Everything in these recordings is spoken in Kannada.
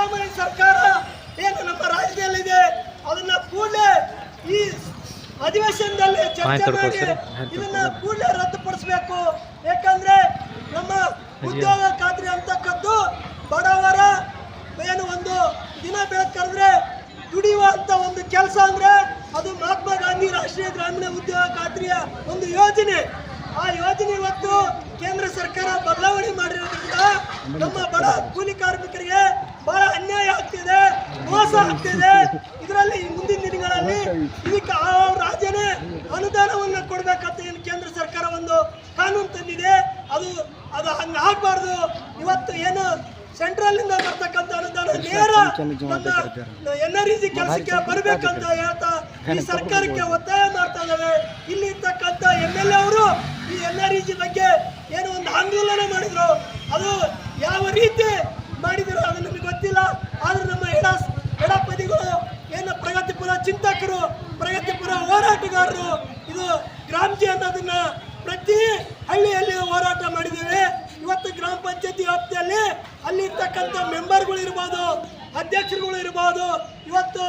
ಸಿದ್ದರಾಮಯ್ಯ ಸರ್ಕಾರ ಏನು ನಮ್ಮ ರಾಜ್ಯದಲ್ಲಿದೆ ಅದನ್ನ ಕೂಡಲೇ ಈ ಅಧಿವೇಶನದಲ್ಲಿ ಚರ್ಚೆ ಮಾಡಿ ಇದನ್ನ ಕೂಡಲೇ ರದ್ದುಪಡಿಸಬೇಕು. ಯಾಕಂದ್ರೆ ನಮ್ಮ ಉದ್ಯೋಗ ಖಾತ್ರಿ ಅಂತಕ್ಕದ್ದು ಬಡವರ ಏನು ಒಂದು ದಿನ ಬೆಳಕಂದ್ರೆ ದುಡಿಯುವಂತ ಒಂದು ಕೆಲಸ ಅಂದ್ರೆ ಅದು ಮಹಾತ್ಮ ಗಾಂಧಿ ರಾಷ್ಟ್ರೀಯ ಗ್ರಾಮೀಣ ಉದ್ಯೋಗ ಖಾತ್ರಿಯ ಒಂದು ಯೋಜನೆ. ಆ ಯೋಜನೆ ಇವತ್ತು ಕೇಂದ್ರ ಸರ್ಕಾರ ಬದಲಾವಣೆ ಮಾಡಿರೋದ್ರಿಂದ ನಮ್ಮ ಬಡ ಕೂಲಿ ಕಾರ್ಮಿಕರಿಗೆ ಬಹಳ ಅನ್ಯಾಯ ಆಗ್ತಿದೆ, ಮೋಸ ಆಗ್ತಿದೆ. ಇದರಲ್ಲಿ ಮುಂದಿನ ದಿನಗಳಲ್ಲಿ ಇದಕ್ಕೆ ಆ ರಾಜ್ಯನೇ ಅನುದಾನವನ್ನು ಕೊಡ್ಬೇಕಂತ ಏನು ಕೇಂದ್ರ ಸರ್ಕಾರ ಒಂದು ಕಾನೂನು ತಂದಿದೆ. ಅದು ಹಂಗ ಆಗ್ಬಾರ್ದು. ಇವತ್ತು ಏನು ಸೆಂಟ್ರಲ್ ಇಂದ ಬರ್ತಕ್ಕಂಥ ಅನುದಾನ ನೇರ NREG ಕೆಲಸಕ್ಕೆ ಬರ್ಬೇಕಂತ ಹೇಳ್ತಾ ಈ ಸರ್ಕಾರಕ್ಕೆ ಒತ್ತಾಯ ಮಾಡ್ತಾ ಇದ್ದಾವೆ. ಇಲ್ಲಿ ಇರ್ತಕ್ಕಂಥ MLA ಅವರು ಈ NREG ಬಗ್ಗೆ ಏನೋ ಒಂದು ಆಂದೋಲನ ಮಾಡಿದ್ರು. ಅದು ಯಾವ ರೀತಿ ಮಾಡಿದ್ರು ಅದು ನಮಗೆ ಗೊತ್ತಿಲ್ಲ. ಆದ್ರೆ ನಮ್ಮ ಎಡಪದಿಗಳು ಏನು ಪ್ರಗತಿಪರ ಚಿಂತಕರು, ಪ್ರಗತಿಪರ ಹೋರಾಟಗಾರರು ಇದು ಗ್ರಾಮಜಿ ಅನ್ನೋದನ್ನ ಪ್ರತಿ ಹಳ್ಳಿಯಲ್ಲಿ ಹೋರಾಟ ಮಾಡಿದ್ದೇವೆ. ಇವತ್ತು ಗ್ರಾಮ ಪಂಚಾಯತಿ ವ್ಯಾಪ್ತಿಯಲ್ಲಿ ಅಲ್ಲಿ ಇರ್ತಕ್ಕಂಥ ಮೆಂಬರ್ಗಳು ಇರ್ಬೋದು, ಅಧ್ಯಕ್ಷರುಗಳು ಇರ್ಬೋದು, ಇವತ್ತು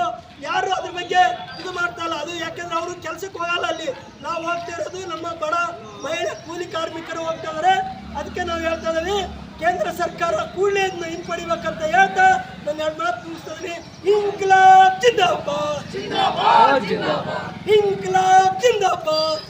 ಯಾರು ಅದ್ರ ಬಗ್ಗೆ ಇದು ಮಾಡ್ತಾ ಇಲ್ಲ. ಅದು ಯಾಕಂದ್ರೆ ಅವರು ಕೆಲಸಕ್ಕೆ ಹೋಗಲ್ಲ. ಅಲ್ಲಿ ನಾವು ಹೋಗ್ತಾ ಇರೋದು ನಮ್ಮ ಬಡ ಮಹಿಳೆ ಕೂಲಿ ಕಾರ್ಮಿಕರು ಹೋಗ್ತಾ ಇದಾರೆ. ಅದಕ್ಕೆ ನಾವು ಹೇಳ್ತಾ ಇದ್ದೀವಿ ಕೇಂದ್ರ ಸರ್ಕಾರ ಕೂಡಲೇ ಇದನ್ನ ಹಿಂಪಡಿಬೇಕಂತ ಹೇಳ್ತಾ ನಾನು 2 ಮಾತು ಮುಗಿಸ್ತಾ ಇದ್ದೀನಿ. ಇನ್ಕ್ಲಾಬ್ ಜಿಂದಾಬಾದ್, ಇನ್ಕ್ಲಾಬ್ ಜಿಂದಾಬಾದ್.